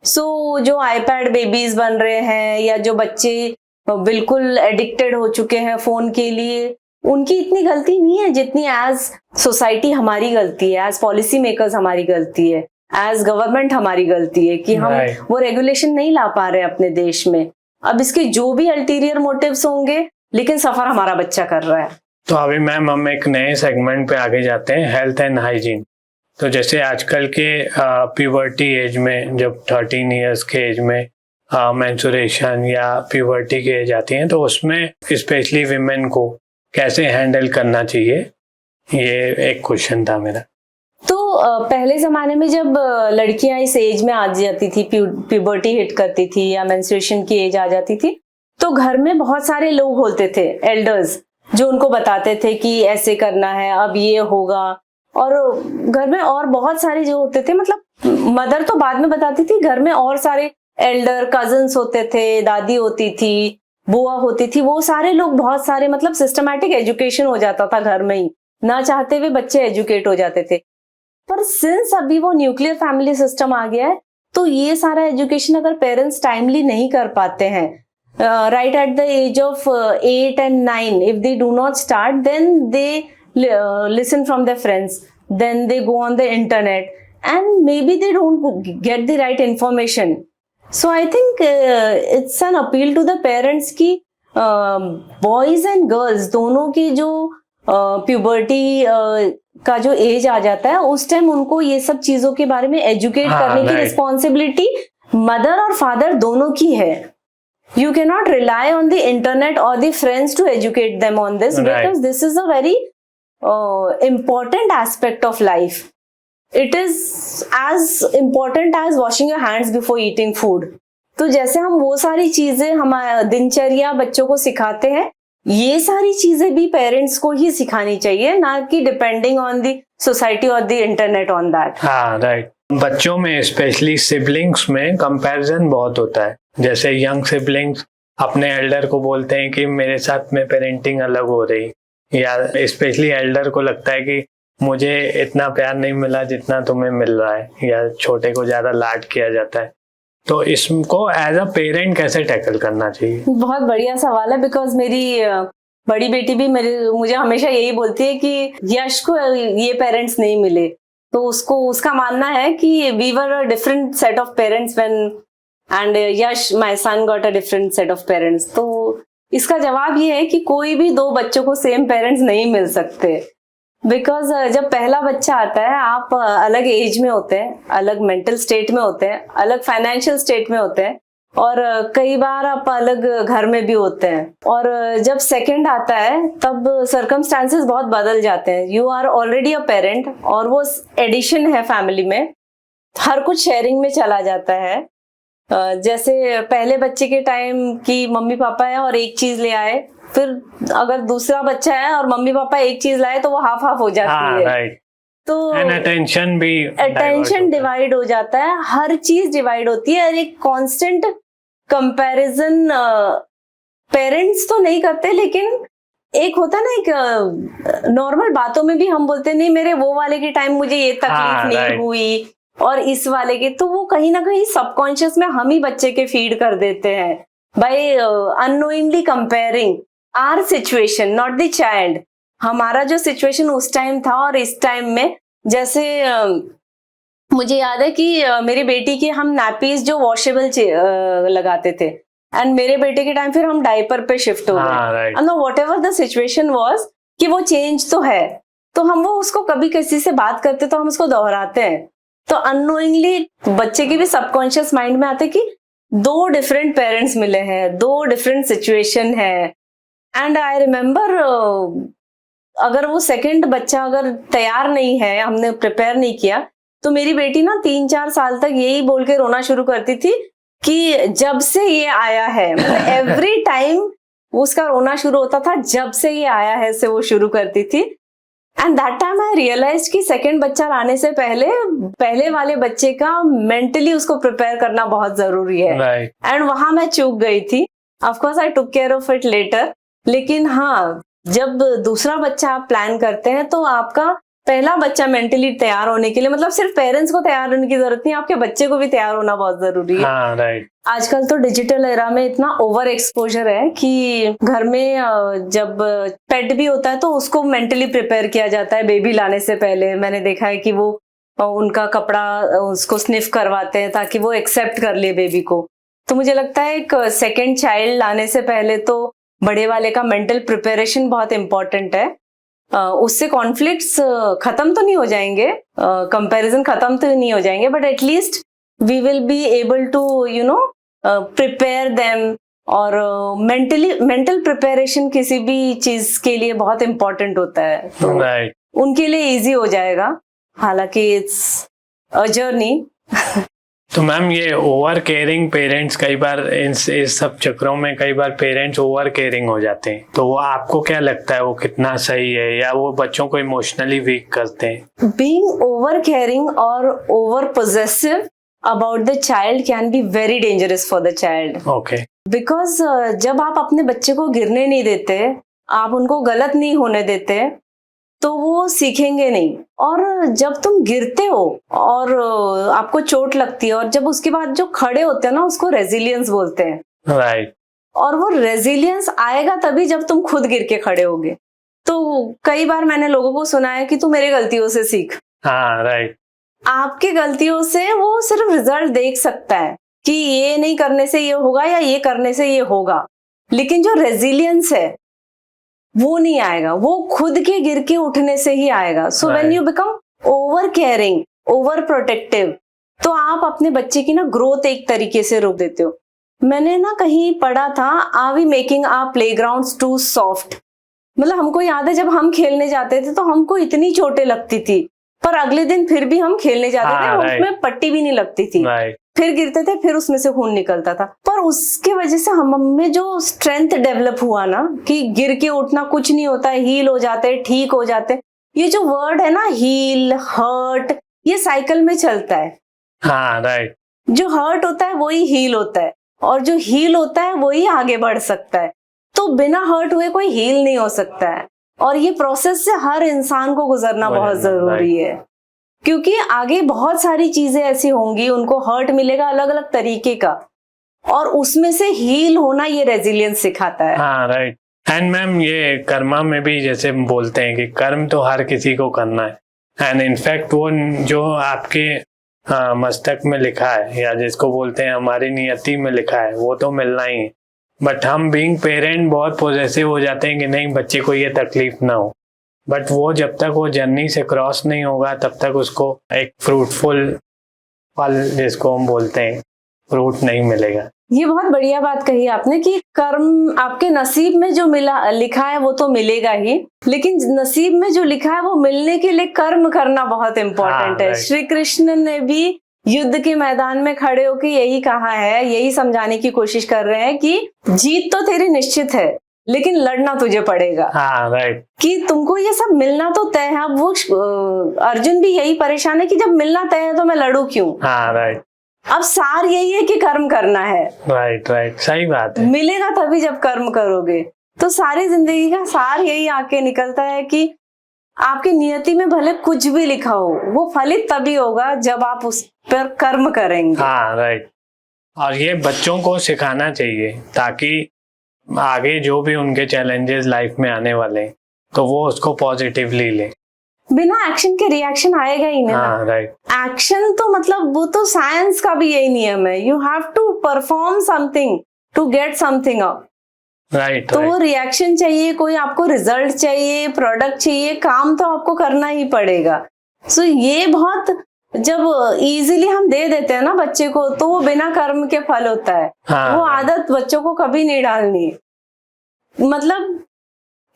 So जो iPad babies बन रहे हैं, या जो बच्चे बिल्कुल एडिक्टेड हो चुके हैं फोन के लिए, उनकी इतनी गलती नहीं है जितनी एज सोसाइटी हमारी गलती है, एज पॉलिसी मेकर्स हमारी गलती है, एज गवर्नमेंट हमारी गलती है कि हम वो रेगुलेशन नहीं ला पा रहे अपने देश में। अब इसके जो भी अल्टीरियर मोटिव्स होंगे, लेकिन सफर हमारा बच्चा कर रहा है। तो अभी मैम हम एक नए सेगमेंट पे आगे जाते हैं, हेल्थ एंड हाइजीन। तो जैसे आजकल के प्यूबर्टी एज में, जब 13 इयर्स के एज में मेंस्ट्रुएशन या प्यूबर्टी की एज आती है, तो उसमें स्पेशली विमेन को कैसे हैंडल करना चाहिए, ये एक क्वेश्चन था मेरा। तो पहले जमाने में जब लड़कियां इस एज में आ जाती थी, प्यूबर्टी हिट करती थी या मेंस्ट्रुएशन की एज आ जाती थी, तो घर में बहुत सारे लोग होते थे, एल्डर्स, जो उनको बताते थे कि ऐसे करना है, अब ये होगा। और घर में और बहुत सारे जो होते थे, मतलब मदर तो बाद में बताती थी, घर में और सारे एल्डर कजन्स होते थे, दादी होती थी, बुआ होती थी, वो सारे लोग, बहुत सारे, मतलब सिस्टमैटिक एजुकेशन हो जाता था घर में ही, ना चाहते हुए बच्चे एजुकेट हो जाते थे। पर सिंस अभी वो न्यूक्लियर फैमिली सिस्टम आ गया है, तो ये सारा एजुकेशन अगर पेरेंट्स टाइमली नहीं कर पाते हैं, right at the age of 8 and 9, if they do not start, then they listen from their friends, then they go on the internet, and maybe they don't get the right information. So I think it's an appeal to the parents कि boys and girls दोनों की जो puberty का जो as आ जाता है उस time उनको ये सब चीजों के बारे में एजुकेट करने की रिस्पॉन्सिबिलिटी मदर और फादर दोनों की है. You cannot rely on the internet or the friends to educate them on this, because this is a very important aspect of life. It is as important as washing your hands before eating food. तो जैसे हम वो सारी चीजें हमारा दिनचर्या बच्चों को सिखाते हैं, ये सारी चीजें भी पेरेंट्स को ही सिखानी चाहिए, ना कि डिपेंडिंग ऑन द सोसाइटी और द इंटरनेट ऑन दैट. हाँ राइट. बच्चों में स्पेशली सिबलिंग्स में कंपैरिजन बहुत होता है. जैसे यंग सिबलिंग्स अपने एल्डर को बोलते हैं कि मेरे साथ में पेरेंटिंग अलग हो रही, या स्पेशली एल्डर को लगता है कि मुझे इतना प्यार नहीं मिला जितना तुम्हें मिल रहा है, या छोटे को ज्यादा लाड किया जाता है. तो इसको एज अ पेरेंट कैसे टैकल करना चाहिए? बहुत बढ़िया सवाल है, बिकॉज मेरी बड़ी बेटी भी मुझे हमेशा यही बोलती है कि यश को ये पेरेंट्स नहीं मिले. तो उसका मानना है कि we were a different set of parents when and Yash my son got a different set of parents. तो इसका जवाब ये है कि कोई भी दो बच्चों को सेम पेरेंट्स नहीं मिल सकते, बिकॉज जब पहला बच्चा आता है आप अलग एज में होते हैं, अलग मेंटल स्टेट में होते हैं, अलग फाइनेंशियल स्टेट में होते हैं, और कई बार आप अलग घर में भी होते हैं. और जब सेकंड आता है तब सर्कमस्टांसेस बहुत बदल जाते हैं. You are already a parent और वो एडिशन है फैमिली में, हर कुछ शेयरिंग में चला जाता है. जैसे पहले बच्चे के टाइम की मम्मी पापा है और एक चीज ले आए, फिर अगर दूसरा बच्चा है और मम्मी पापा एक चीज लाए तो वो हाफ हाफ हो जाती है. राइट. तो अटेंशन डिवाइड हो जाता है, हर चीज डिवाइड होती है, और एक कांस्टेंट कंपैरिजन पेरेंट्स तो नहीं करते, लेकिन एक होता है ना, एक नॉर्मल बातों में भी हम बोलते नहीं मेरे वो वाले के टाइम मुझे ये तकलीफ नहीं हुई और इस वाले के, तो वो कहीं ना कहीं सबकॉन्शियस में हम ही बच्चे के फीड कर देते हैं by unknowingly comparing our situation, not the child. हमारा जो सिचुएशन उस टाइम था और इस टाइम में, जैसे मुझे याद है कि मेरी बेटी के हम नैपीज जो वॉशेबल लगाते थे, एंड मेरे बेटे के टाइम फिर हम डायपर पे शिफ्ट हो गए. And what ever the situation was कि वो चेंज तो है, तो हम वो उसको कभी किसी से बात करते तो हम उसको दोहराते हैं. तो अननोइंगली बच्चे के भी सबकॉन्शियस माइंड में आते कि दो डिफरेंट पेरेंट्स मिले हैं, दो डिफरेंट सिचुएशन है. एंड आई रिमेम्बर अगर वो सेकंड बच्चा अगर तैयार नहीं है, हमने प्रिपेयर नहीं किया, तो मेरी बेटी ना 3-4 साल तक यही बोल के रोना शुरू करती थी कि जब से ये आया है, मतलब एवरी टाइम उसका रोना शुरू होता था, जब से ये आया है से वो शुरू करती थी. And that time I realise कि सेकंड बच्चा लाने से पहले वाले बच्चे का मेंटली उसको प्रिपेयर करना बहुत जरूरी है. एंड वहां मैं चूक गई थी. Of course I took care of it later, लेकिन हाँ, जब दूसरा बच्चा आप प्लान करते हैं तो आपका पहला बच्चा मेंटली तैयार होने के लिए, मतलब सिर्फ पेरेंट्स को तैयार होने की जरूरत नहीं, आपके बच्चे को भी तैयार होना बहुत जरूरी है. राइट. आजकल तो डिजिटल एरा में इतना ओवर एक्सपोजर है कि घर में जब पेट भी होता है तो उसको मेंटली प्रिपेयर किया जाता है बेबी लाने से पहले. मैंने देखा है कि वो उनका कपड़ा उसको स्निफ करवाते हैं ताकि वो एक्सेप्ट कर ले बेबी को. तो मुझे लगता है एक सेकेंड चाइल्ड लाने से पहले तो बड़े वाले का मेंटल प्रिपरेशन बहुत इंपॉर्टेंट है. उससे कॉन्फ्लिक्ट्स खत्म तो नहीं हो जाएंगे, कंपैरिजन खत्म तो नहीं हो जाएंगे, but at least we will be able to prepare them. और मेंटल प्रिपरेशन किसी भी चीज के लिए बहुत इंपॉर्टेंट होता है, तो उनके लिए इजी हो जाएगा, हालांकि इट्स अ जर्नी. तो मैम ये ओवर केयरिंग पेरेंट्स, कई बार इस सब चक्रों में कई बार पेरेंट्स ओवर केयरिंग हो जाते हैं, तो वो आपको क्या लगता है वो कितना सही है, या वो बच्चों को इमोशनली वीक करते हैं? बीइंग ओवर केयरिंग और over possessive about the child can be very dangerous for the child. Okay. Because जब आप अपने बच्चे को गिरने नहीं देते, आप उनको गलत नहीं होने देते, तो वो सीखेंगे नहीं. और जब तुम गिरते हो और आपको चोट लगती है, और जब उसके बाद जो खड़े होते हैं ना, उसको रेजिलियंस बोलते हैं. राइट. और वो रेजिलियंस आएगा तभी जब तुम खुद गिर के खड़े होगे. तो कई बार मैंने लोगों को सुना है कि तू मेरे गलतियों से सीख. हाँ. राइट. आपकी गलतियों से वो सिर्फ रिजल्ट देख सकता है कि ये नहीं करने से ये होगा या ये करने से ये होगा, लेकिन जो रेजिलियंस है वो नहीं आएगा, वो खुद के गिर के उठने से ही आएगा। So when you become over caring, over protective, तो आप अपने बच्चे की ना ग्रोथ एक तरीके से रोक देते हो। मैंने ना कहीं पढ़ा था, are we making our playgrounds too soft. मतलब हमको याद है जब हम खेलने जाते थे तो हमको इतनी चोटें लगती थी, पर अगले दिन फिर भी हम खेलने जाते थे और उसमें पट्टी भी नहीं लगती थी। फिर गिरते थे, फिर उसमें से खून निकलता था, पर उसके वजह से हम में जो स्ट्रेंथ डेवलप हुआ ना कि गिर के उठना कुछ नहीं होता है, हील हो जाते हैं, ठीक हो जाते हैं। ये जो वर्ड है ना, हील, हर्ट, ये साइकिल में चलता है। हाँ, राइट। जो हर्ट होता है वही हील होता है, और जो हील होता है वही आगे बढ़ सकता है। तो बिना हर्ट हुए कोई हील नहीं हो सकता है, और ये प्रोसेस से हर इंसान को गुजरना बहुत जरूरी है, क्योंकि आगे बहुत सारी चीजें ऐसी होंगी, उनको हर्ट मिलेगा अलग अलग तरीके का, और उसमें से हील होना ये रेजिलियंस सिखाता है। हाँ, राइट। एंड मैम, ये कर्मा में भी जैसे बोलते हैं कि कर्म तो हर किसी को करना है, एंड इनफैक्ट वो जो आपके मस्तक में लिखा है, या जिसको बोलते हैं हमारी नियति में लिखा है, वो तो मिलना ही है। बट हम बीइंग पेरेंट बहुत पॉजेसिव हो जाते हैं कि नहीं, बच्चे को ये तकलीफ ना हो, बट वो जब तक वो जर्नी से क्रॉस नहीं होगा तब तक उसको एक फ्रूटफुल फल, जिसको हम बोलते हैं, फ्रूट नहीं मिलेगा। ये बहुत बढ़िया बात कही आपने कि कर्म आपके नसीब में जो लिखा है वो तो मिलेगा ही, लेकिन नसीब में जो लिखा है वो मिलने के लिए कर्म करना बहुत इम्पोर्टेंट है। श्री कृष्ण ने भी युद्ध के मैदान में खड़े होकर यही कहा है, यही समझाने की कोशिश कर रहे हैं कि जीत तो तेरी निश्चित है, लेकिन लड़ना तुझे पड़ेगा। हाँ, राइट। कि तुमको ये सब मिलना तो तय है। अब वो अर्जुन भी यही परेशान है कि जब मिलना तय है तो मैं लड़ू क्यों। हाँ, राइट। अब सार यही है कि कर्म करना है। राइट, राइट, सही बात है। मिलेगा तभी जब कर्म करोगे। तो सारी जिंदगी का सार यही आके निकलता है कि आपकी नियति में भले कुछ भी लिखा हो, वो फलित तभी होगा जब आप उस पर कर्म करेंगे। हाँ, राइट। और ये बच्चों को सिखाना चाहिए ताकि आगे जो भी उनके चैलेंजेस लाइफ में आने वाले हैं तो वो उसको पॉजिटिवली ले। बिना एक्शन के रिएक्शन आएगा ही नहीं। हाँ, राइट। एक्शन तो मतलब वो तो साइंस का भी यही नियम है, you have to perform something to get something up. Right. तो वो रिएक्शन चाहिए, कोई आपको रिजल्ट चाहिए, प्रोडक्ट चाहिए, काम तो आपको करना ही पड़ेगा। सो ये बहुत जब इजीली हम दे देते हैं ना बच्चे को, तो वो बिना कर्म के फल होता है। हाँ, वो आदत बच्चों को कभी नहीं डालनी। मतलब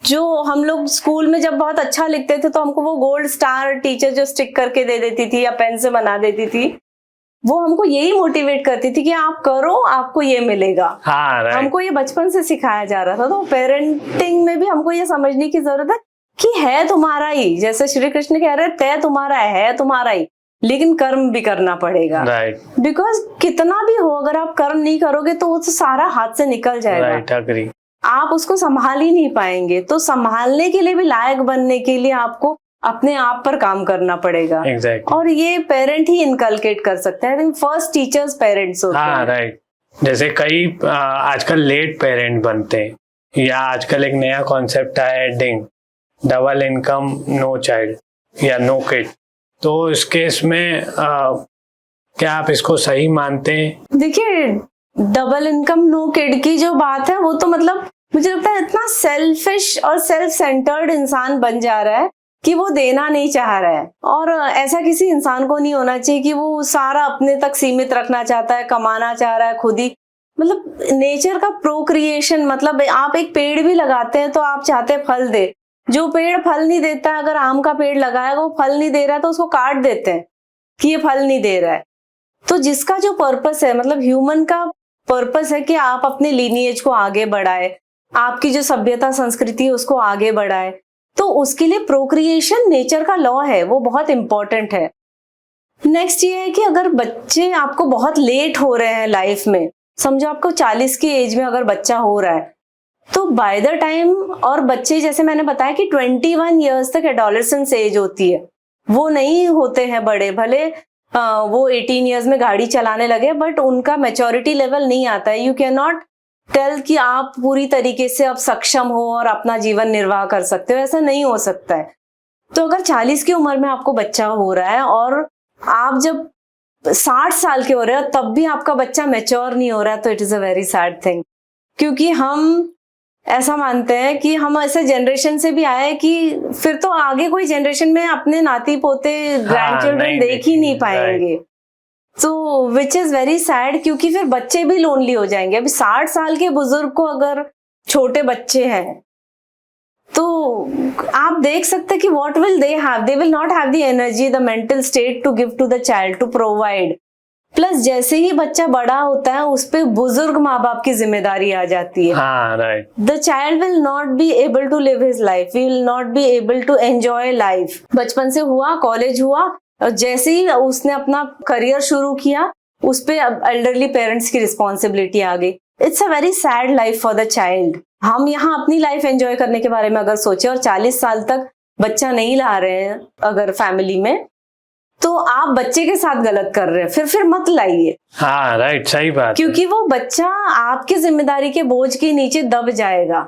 जो हम लोग स्कूल में जब बहुत अच्छा लिखते थे तो हमको वो गोल्ड स्टार टीचर जो स्टिक करके दे देती थी या पेन से बना देती थी, वो हमको यही मोटिवेट करती थी कि आप करो, आपको ये मिलेगा। हाँ, राइट। हमको ये बचपन से सिखाया जा रहा था। तो पेरेंटिंग में भी हमको ये समझने की जरूरत है कि है तुम्हारा ही, जैसे श्री कृष्ण कह रहे हैं, तय तुम्हारा है तुम्हारा ही, लेकिन कर्म भी करना पड़ेगा। राइट। बिकॉज कितना भी हो, अगर आप कर्म नहीं करोगे तो वो तो सारा हाथ से निकल जाएगा। Right, agree. आप उसको संभाल ही नहीं पाएंगे। तो संभालने के लिए भी, लायक बनने के लिए आपको अपने आप पर काम करना पड़ेगा। Exactly. और ये पेरेंट ही इनकलकेट कर सकते हैं। फर्स्ट टीचर्स पेरेंट्स होते हैं। हाँ, राइट। जैसे कई आजकल लेट पेरेंट बनते हैं, या आजकल एक नया कॉन्सेप्ट आया है डिंग, डबल इनकम नो चाइल्ड या नो किड। तो इस केस में क्या आप इसको सही मानते हैं? देखिए, डबल इनकम नो किड की जो बात है वो तो मतलब मुझे लगता है इतना सेल्फिश और सेल्फ सेंटर्ड इंसान बन जा रहा है कि वो देना नहीं चाह रहा है। और ऐसा किसी इंसान को नहीं होना चाहिए कि वो सारा अपने तक सीमित रखना चाहता है, कमाना चाह रहा है खुद ही। मतलब नेचर का प्रोक्रिएशन, मतलब आप एक पेड़ भी लगाते हैं तो आप चाहते हैं फल दे। जो पेड़ फल नहीं देता, अगर आम का पेड़ लगाया वो फल नहीं दे रहा है तो उसको काट देते हैं कि ये फल नहीं दे रहा है। तो जिसका जो पर्पस है, मतलब ह्यूमन का पर्पस है कि आप अपने लीनिएज को आगे बढ़ाए, आपकी जो सभ्यता संस्कृति है उसको आगे बढ़ाए, तो उसके लिए प्रोक्रिएशन नेचर का लॉ है, वो बहुत इंपॉर्टेंट है। नेक्स्ट ये है कि अगर बच्चे आपको बहुत लेट हो रहे हैं लाइफ में, समझो आपको 40 की एज में अगर बच्चा हो रहा है, तो बाय द टाइम, और बच्चे जैसे मैंने बताया कि 21 ईयर्स तक एडोलेसेंस एज होती है, वो नहीं होते हैं बड़े, भले वो 18 ईयर्स में गाड़ी चलाने लगे, बट उनका मैच्योरिटी लेवल नहीं आता है। यू कैन नॉट टेल कि आप पूरी तरीके से अब सक्षम हो और अपना जीवन निर्वाह कर सकते हो, ऐसा नहीं हो सकता है। तो अगर 40 की उम्र में आपको बच्चा हो रहा है और आप जब 60 साल के हो रहे हो तब भी आपका बच्चा मैच्योर नहीं हो रहा, तो it is a very sad thing. क्योंकि हम ऐसा मानते हैं कि हम ऐसे जनरेशन से भी आए कि फिर तो आगे कोई जनरेशन में अपने नाती पोते ग्रैंड चिल्ड्रन देख ही नहीं पाएंगे। तो विच इज वेरी सैड, क्योंकि फिर बच्चे भी लोनली हो जाएंगे। अभी 60 साल के बुजुर्ग को अगर छोटे बच्चे हैं तो आप देख सकते हैं कि what will they have, they will not have the energy, the mental state to give to the child, to provide. Plus जैसे ही बच्चा बड़ा होता है उस पे बुजुर्ग माँ बाप की जिम्मेदारी आ जाती है। हाँ, right. The child will not be able to live his life, will not be able to enjoy life. बचपन से हुआ, कॉलेज हुआ, और जैसे ही उसने अपना करियर शुरू किया उस पे अब एल्डरली पेरेंट्स की रिस्पॉन्सिबिलिटी आ गई। It's a very sad life for the child. हम यहाँ अपनी लाइफ एंजॉय करने के बारे में अगर सोचे और 40 साल तक बच्चा नहीं ला रहे हैं अगर फैमिली में, तो आप बच्चे के साथ गलत कर रहे हैं। फिर मत लाइए। हाँ, राइट, सही बात। क्योंकि वो बच्चा आपके जिम्मेदारी के बोझ के नीचे दब जाएगा।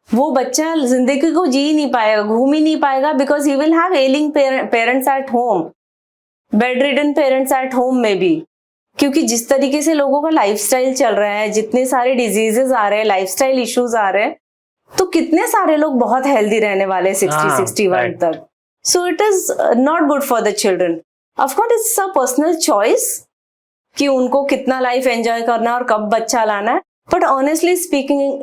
वो बच्चा जिंदगी को जी नहीं पाएगा, घूम ही नहीं पाएगा, because he will have ailing parents at home, bedridden parents at home में भी। क्योंकि जिस तरीके से लोगों का लाइफस्टाइल चल रहा है, जितने सारे डिजीजेस आ रहे हैं, लाइफस्टाइल इश्यूज आ रहे हैं, तो कितने सारे लोग बहुत हेल्दी रहने वाले हैं 60-61 तक। So it is not good for the children. Of course it's a personal choice कि उनको कितना लाइफ एंजॉय करना है और कब बच्चा लाना है, बट ऑनेस्टली स्पीकिंग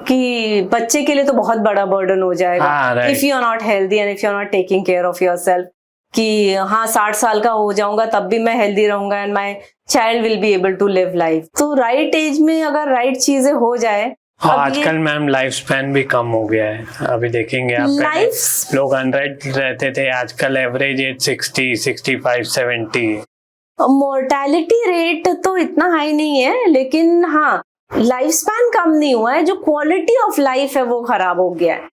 कि बच्चे के लिए तो बहुत बड़ा बर्डन हो जाएगा if you are not healthy and if you are not taking care of your self. कि हाँ 60 साल का हो जाऊंगा तब भी मैं हेल्दी रहूंगा and my child will be able to live life. तो राइट एज में अगर राइट चीजें हो जाए। आजकल मैम लाइफ स्पैन भी कम हो गया है। अभी देखेंगे आप, पहले लोग 100 रहते थे, आजकल एवरेज एज 60, 65, 70। मोर्टेलिटी रेट तो इतना हाई नहीं है, लेकिन हाँ लाइफ स्पैन कम नहीं हुआ है, जो क्वालिटी ऑफ लाइफ है वो खराब हो गया है।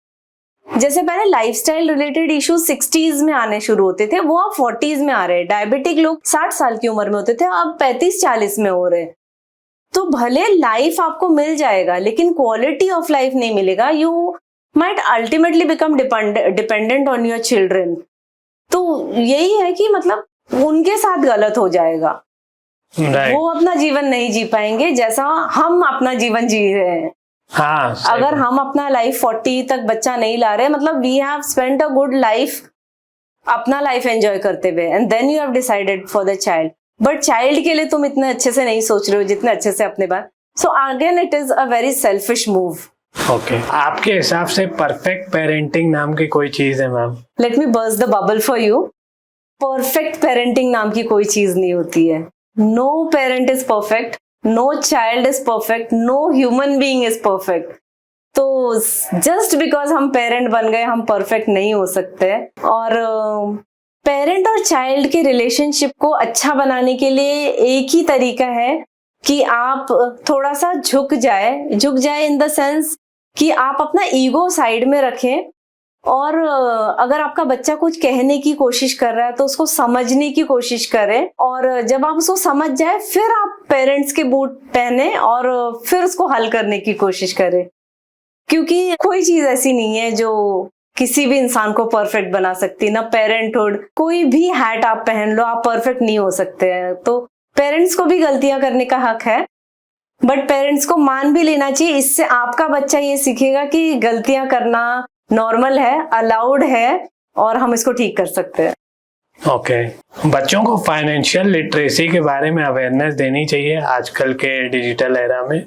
जैसे पहले लाइफस्टाइल रिलेटेड इश्यूज 60s में आने शुरू होते थे, वो अब 40s में आ रहे हैं। डायबिटिक लोग 60 साल की उम्र में होते थे, अब 35-40 में हो रहे हैं। तो भले लाइफ आपको मिल जाएगा लेकिन क्वालिटी ऑफ लाइफ नहीं मिलेगा। You might ultimately become dependent on your children. तो यही है कि मतलब उनके साथ गलत हो जाएगा। वो अपना जीवन नहीं जी पाएंगे जैसा हम अपना जीवन जी रहे हैं। हाँ, अगर हम अपना लाइफ 40 तक बच्चा नहीं ला रहे, मतलब we have spent a good life अपना लाइफ एंजॉय करते हुए, and then you have decided for the child. But child के लिए तुम इतने अच्छे से नहीं सोच रहे हो जितने अच्छे से अपने बारे। So again it is a very selfish move. Okay, आपके हिसाब से परफेक्ट पेरेंटिंग नाम की कोई चीज है ma'am? Let me burst the bubble for you. Perfect parenting नाम की कोई चीज नहीं होती है। No parent is perfect, no child is perfect, no human being is perfect. तो जस्ट बिकॉज हम पेरेंट बन गए हम परफेक्ट नहीं हो सकते। और पेरेंट और चाइल्ड के रिलेशनशिप को अच्छा बनाने के लिए एक ही तरीका है कि आप थोड़ा सा झुक जाए इन द सेंस कि आप अपना ईगो साइड में रखें, और अगर आपका बच्चा कुछ कहने की कोशिश कर रहा है तो उसको समझने की कोशिश करें, और जब आप उसको समझ जाए फिर आप पेरेंट्स के बूट पहने और फिर उसको हल करने की कोशिश करें। क्योंकि कोई चीज ऐसी नहीं है जो किसी भी इंसान को परफेक्ट बना सकती, ना पेरेंटहुड। कोई भी हैट आप पहन लो, आप परफेक्ट नहीं हो सकते हैं। तो पेरेंट्स को भी गलतियां करने का हक है, बट पेरेंट्स को मान भी लेना चाहिए। इससे आपका बच्चा ये सीखेगा कि गलतियां करना नॉर्मल है, अलाउड है, और हम इसको ठीक कर सकते हैं। ओके, बच्चों को फाइनेंशियल लिटरेसी के बारे में अवेयरनेस देनी चाहिए आजकल के डिजिटल एरा में।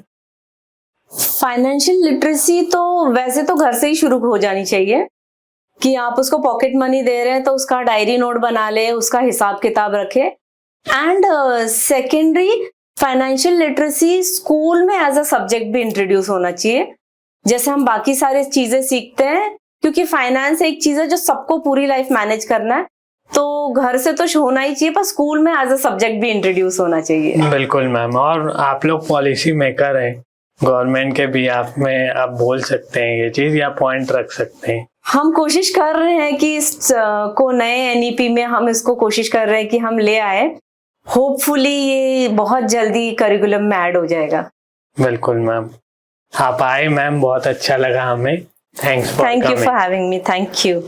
फाइनेंशियल लिटरेसी तो वैसे तो घर से ही शुरू हो जानी चाहिए कि आप उसको पॉकेट मनी दे रहे हैं तो उसका डायरी नोट बना ले, उसका हिसाब किताब रखे। And secondary, financial literacy school में एज अ सब्जेक्ट भी इंट्रोड्यूस होना चाहिए, जैसे हम बाकी सारे चीजें सीखते हैं। क्योंकि फाइनेंस एक चीज है जो सबको पूरी लाइफ मैनेज करना है, तो घर से तो होना ही चाहिए, पर स्कूल में एज अ सब्जेक्ट भी इंट्रोड्यूस होना चाहिए। बिल्कुल मैम, और आप लोग पॉलिसी मेकर हैं, गवर्नमेंट के भी आप में आप बोल सकते हैं ये चीज या पॉइंट रख सकते हैं। हम कोशिश कर रहे हैं कि को नए एनईपी में हम इसको कोशिश कर रहे हैं कि हम ले आए। होपफुली ये बहुत जल्दी करिकुलम में ऐड हो जाएगा। बिल्कुल मैम, आप आए मैम, बहुत अच्छा लगा हमें। Thank you for having me. Thank you.